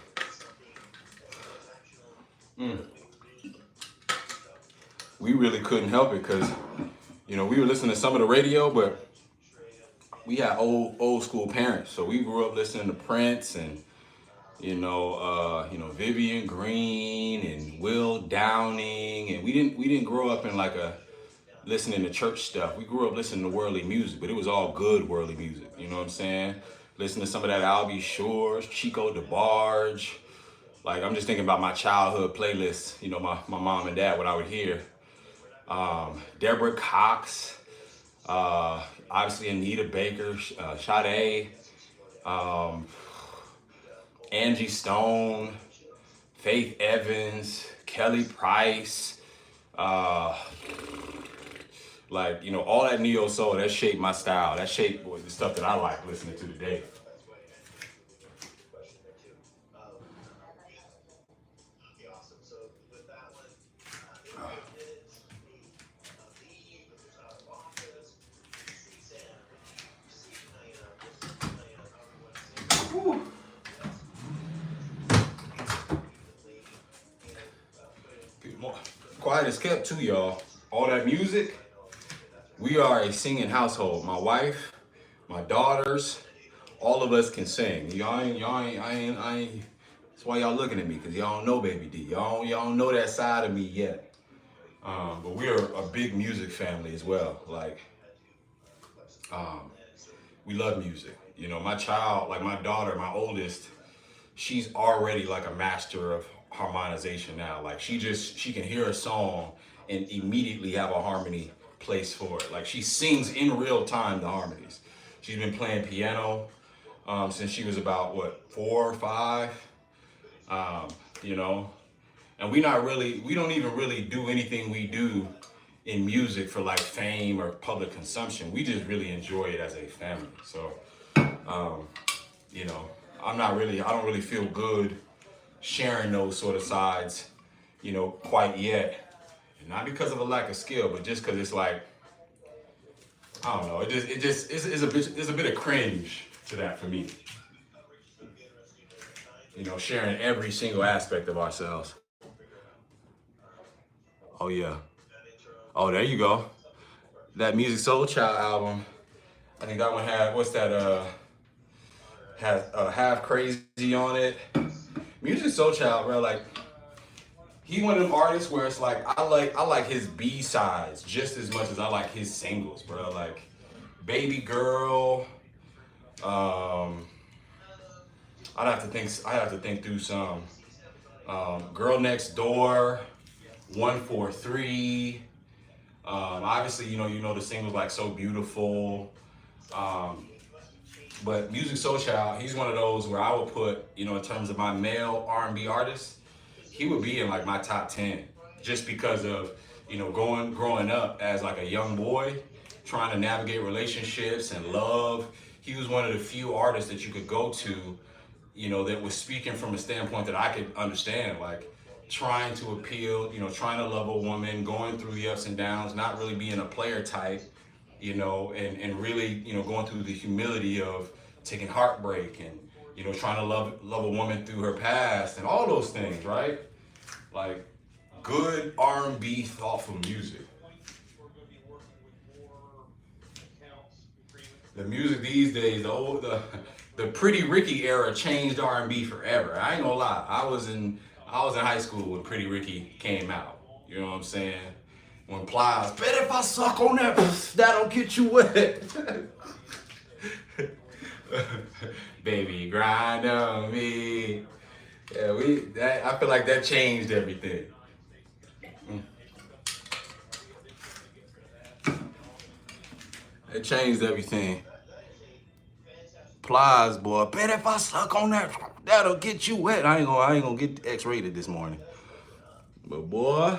We really couldn't help it because, you know, we were listening to some of the radio, but we had old school parents. So we grew up listening to Prince and Vivian Green and Will Downing, and we didn't grow up in like a listening to church stuff. We grew up listening to worldly music, but it was all good worldly music. You know what I'm saying? Listen to some of that Albie Shores, Chico DeBarge. Like I'm just thinking about my childhood playlist. You know, my mom and dad, what I would hear. Deborah Cox, obviously Anita Baker, Sade, Angie Stone, Faith Evans, Kelly Price, like, you know, all that neo soul, that shaped my style. That shaped the stuff that I like listening to today. Okay, awesome. So with that one, Quiet as kept too, y'all. All that music. We are a singing household. My wife, my daughters, all of us can sing. Y'all ain't. That's why y'all looking at me, because y'all don't know Baby D. Y'all don't know that side of me yet. But we are a big music family as well. Like, we love music. You know, my child, like my daughter, my oldest, she's already like a master of harmonization now. Like she can hear a song and immediately have a harmony placed for it. Like she sings in real time the harmonies. She's been playing piano since she was about 4 or 5. You know, and we don't even really do anything we do in music for like fame or public consumption. We just really enjoy it as a family. So, you know, I don't really feel good sharing those sort of sides, you know, quite yet. And not because of a lack of skill, but just because it's like, I don't know, it's a bit of cringe to that for me. You know, sharing every single aspect of ourselves. Oh yeah. Oh, there you go. That Music Soul Child album. I think that one had, what's that, has Half Crazy on it. Music Soul Child, bro, like, he one of them artists where it's like, I like his B-sides just as much as I like his singles, bro. Like, Baby Girl, I'd have to think through some. Girl Next Door, 143. Obviously, you know the singles like So Beautiful. But Music Soul Child, he's one of those where I would put, you know, in terms of my male R&B artists, he would be in like my top 10 just because of, you know, growing up as like a young boy, trying to navigate relationships and love. He was one of the few artists that you could go to, you know, that was speaking from a standpoint that I could understand, like trying to appeal, you know, trying to love a woman, going through the ups and downs, not really being a player type, you know, and really, you know, going through the humility of taking heartbreak and, you know, trying to love a woman through her past and all those things, right? Like good R&B, thoughtful music. The music these days, the Pretty Ricky era changed R&B forever. I ain't gonna lie. I was in high school when Pretty Ricky came out. You know what I'm saying? When Plies, bet if I suck on that, that'll get you wet. Baby, grind on me. Yeah, I feel like that changed everything. It changed everything. Plies, boy. Bet if I suck on that, that'll get you wet. I ain't gonna get X-rated this morning. But boy,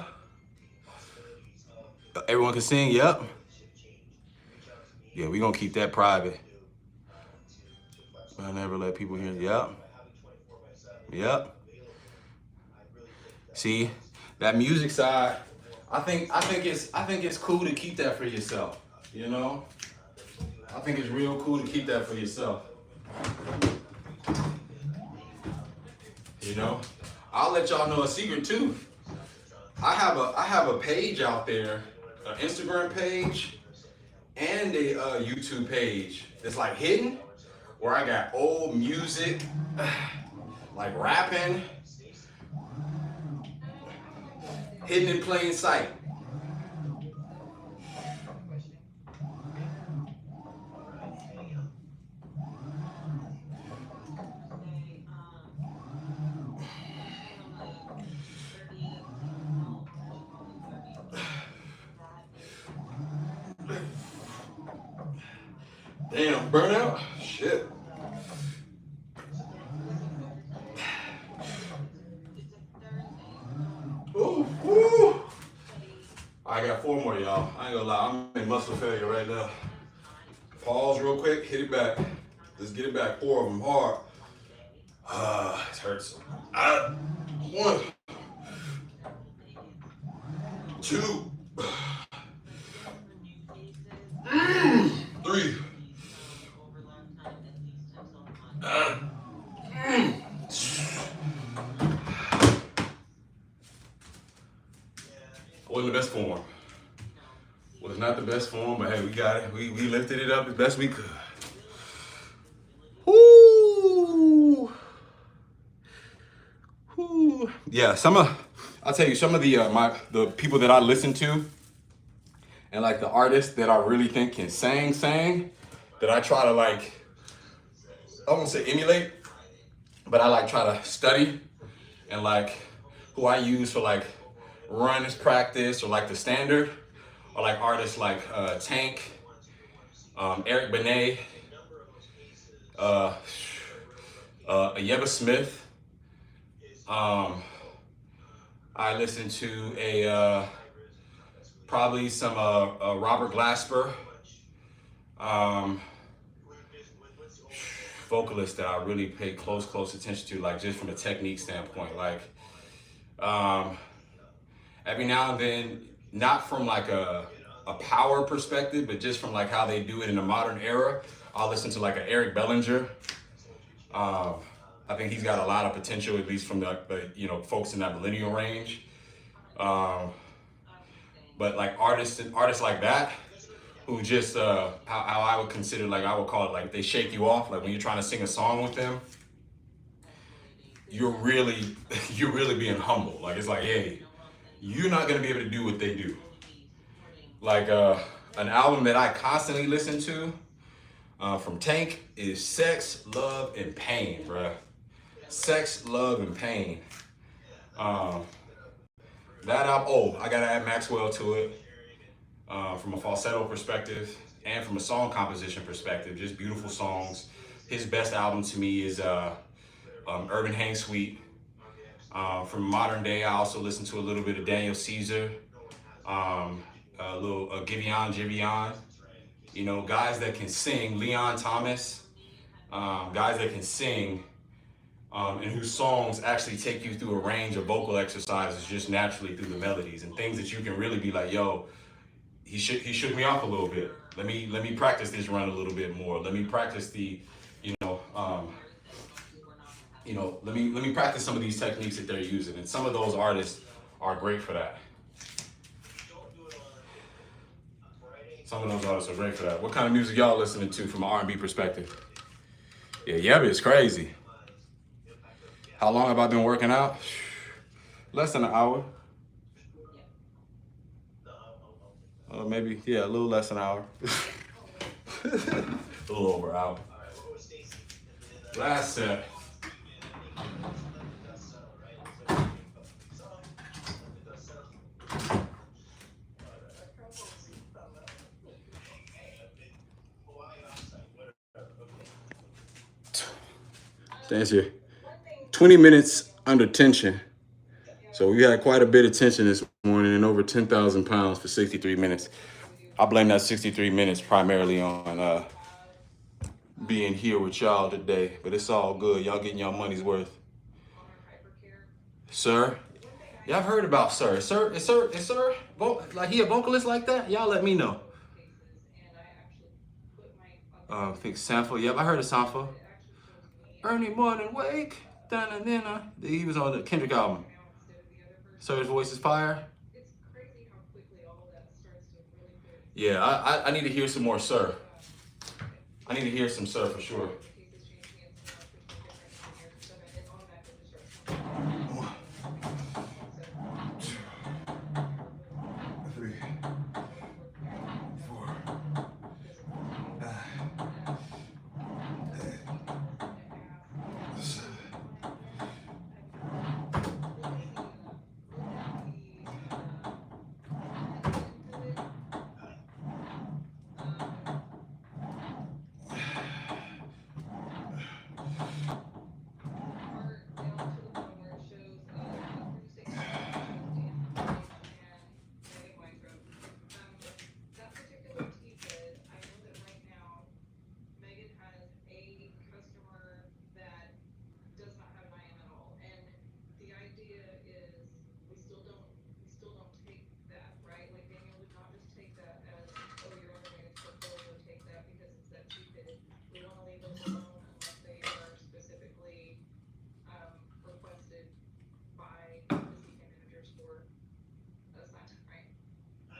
everyone can sing. Yep. Yeah, we gonna keep that private. I never let people hear. Yep. Yep. See, that music side, I think it's cool to keep that for yourself. You know, I think it's real cool to keep that for yourself. You know, I'll let y'all know a secret too. I have a page out there, an Instagram page and a YouTube page that's like hidden, where I got old music, like rapping, hidden in plain sight. Damn, burnout? Shit. Ooh, ooh. I got 4 more, y'all. I ain't gonna lie, I'm in muscle failure right now. Pause real quick, hit it back. Let's get it back. 4 of them hard. It hurts. 1, 2, 3. Wasn't the best form. Was not the best form, but hey, we got it. We lifted it up as best we could. Woo! Woo! Yeah, I'll tell you some of the people that I listen to, and like the artists that I really think can sing, that I try to like, I won't say emulate, but I like try to study, and like who I use for like runs practice or like the standard, or like artists like Tank, Eric Benet, Yeba Smith. I listen to probably some Robert Glasper, vocalist that I really pay close attention to, like just from a technique standpoint. Like every now and then, not from like a power perspective, but just from like how they do it in the modern era, I'll listen to like an Eric Bellinger. I think he's got a lot of potential, at least from the folks in that millennial range. But like artists like that, who just how I would consider, like I would call it, like they shake you off. Like when you're trying to sing a song with them, you're really being humble. Like it's like, hey, you're not gonna be able to do what they do. Like an album that I constantly listen to from Tank is Sex, Love, and Pain, bruh. Sex, Love, and Pain. That album, I gotta add Maxwell to it. From a falsetto perspective and from a song composition perspective, just beautiful songs. His best album to me is Urban Hang Suite. From modern day, I also listen to a little bit of Daniel Caesar, a little Giveon. You know, guys that can sing, Leon Thomas, guys that can sing, and whose songs actually take you through a range of vocal exercises just naturally through the melodies and things that you can really be like, yo, he shook me off a little bit. Let me practice this run a little bit more. Let me practice let me practice some of these techniques that they're using. And some of those artists are great for that. Some of those artists are great for that. What kind of music y'all listening to from an R&B perspective? Yeah, Yeba is crazy. How long have I been working out? Less than an hour. Maybe, yeah, a little less than an hour. A little over an hour. Last set. To answer, 20 minutes under tension. So we had quite a bit of tension this morning and over 10,000 pounds for 63 minutes. I blame that 63 minutes primarily on being here with y'all today, but it's all good. Y'all getting y'all money's worth. Sir? Yeah, I've heard about Sir. Sir, like he a vocalist like that? Y'all let me know. I think Sanford. Yep, I heard of Sanford. Early morning wake. Dun-dun-dun-dun. He was on the Kendrick album. Sir's voice is fire. Yeah, I need to hear some more Sir. I need to hear some Sir for sure.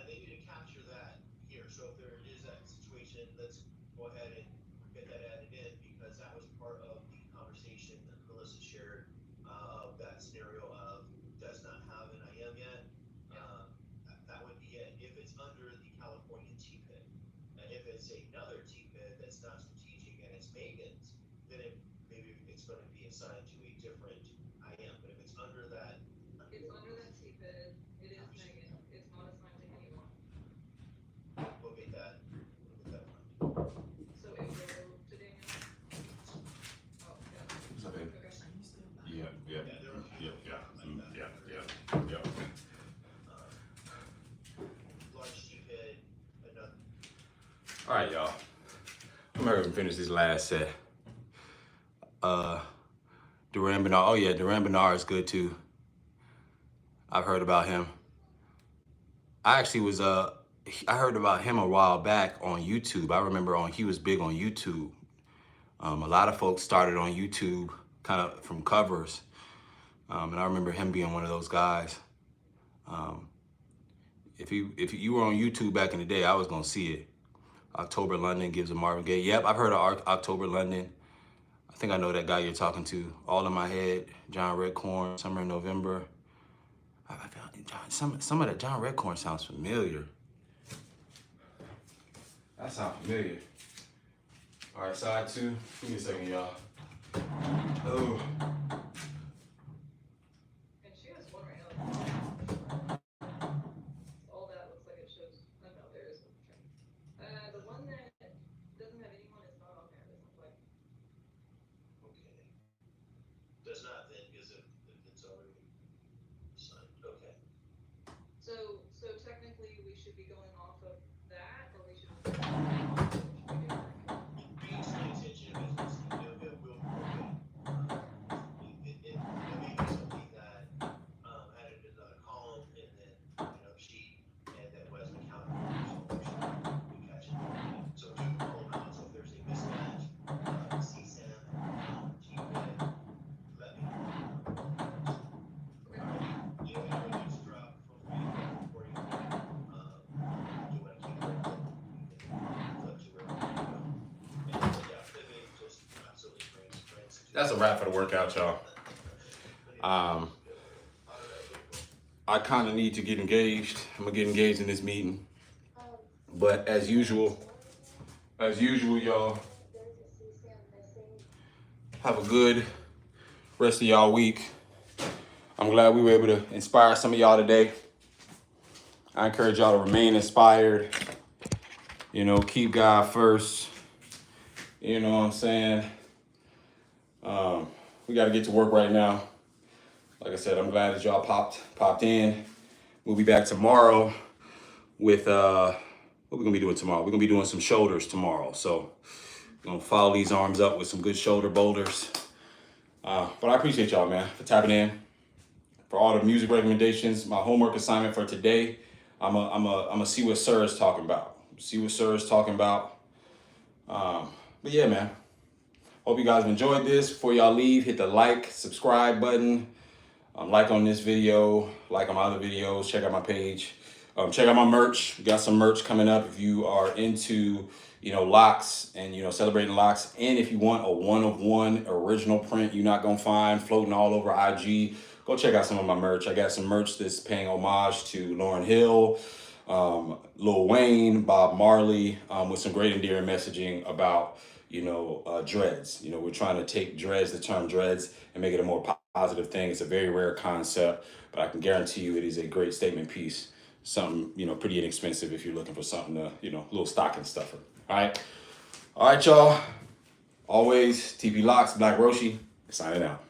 They need to capture that here. So if there is that situation, let's go ahead and get that added in because that was part of the conversation that Melissa shared of that scenario of does not have an IM yet. That would be it. If it's under the California TPID, and if it's another TPID that's not strategic and it's Megan's, then maybe it's going to be assigned to a different IM. But if it's under that, It's under that TPID. It is Megan. It's not assigned to anyone. we'll get that one. So it will go to Daniel. Oh, yeah. What's up, babe? Okay. Yeah. Large TPID, another. All right, y'all. I'm gonna finish this last set. Duran Bernard. Oh yeah, Duran Bernard is good too. I've heard about him. I actually was I heard about him a while back on YouTube. I remember he was big on YouTube. A lot of folks started on YouTube kind of from covers. And I remember him being one of those guys. If you were on YouTube back in the day, I was gonna see it. October London gives a Marvin Gaye. Yep, I've heard of October London. I think I know that guy you're talking to. All in My Head, John Redcorn, Summer in November. Some of that John Redcorn sounds familiar. That sounds familiar. All right, side two. Give me a second, y'all. Oh. And she has one right now. All that looks like it shows. Oh no, there is one. The one that doesn't have anyone is not on there. It doesn't play. Okay. Does not then, because if it's already signed. Okay. So technically we should be going off of that, or we should. Being paying attention if it's, it will okay. It may be something that added another column and then sheet and then Wesley counted so we catch it. So do call them out. So if there's a mismatch, CSAM, TPID, let me know. You know, everything's dropped from recording. Do want to keep it open. Flip to where we go. And yeah, pivot just absolutely brings. That's a wrap for the workout, y'all. I kind of need to get engaged. I'm gonna get engaged in this meeting. But as usual, y'all, have a good rest of y'all week. I'm glad we were able to inspire some of y'all today. I encourage y'all to remain inspired. Keep God first. You know what I'm saying? We got to get to work right now. Like I said, I'm glad that y'all popped in. We'll be back tomorrow with what we're gonna be doing tomorrow. We're gonna be doing some shoulders tomorrow. So we're gonna follow these arms up with some good shoulder boulders. But I appreciate y'all, man, for tapping in. for all the music recommendations. My homework assignment for today, I'm a see what Sir is talking about. See what Sir is talking about. But yeah, man. Hope you guys have enjoyed this. Before y'all leave, hit the like, subscribe button. Like on this video, like on my other videos. Check out my page. Check out my merch. We got some merch coming up if you are into, locks and, celebrating locks. And if you want a one-of-one original print you're not going to find floating all over IG, go check out some of my merch. I got some merch that's paying homage to Lauryn Hill, Lil Wayne, Bob Marley, with some great endearing messaging about, dreads. We're trying to take the term dreads, and make it a more positive thing. It's a very rare concept, but I can guarantee you it is a great statement piece. Something, pretty inexpensive if you're looking for something to, a little stocking stuffer. All right, y'all. Always, TP Locks, Black Roshi, signing out.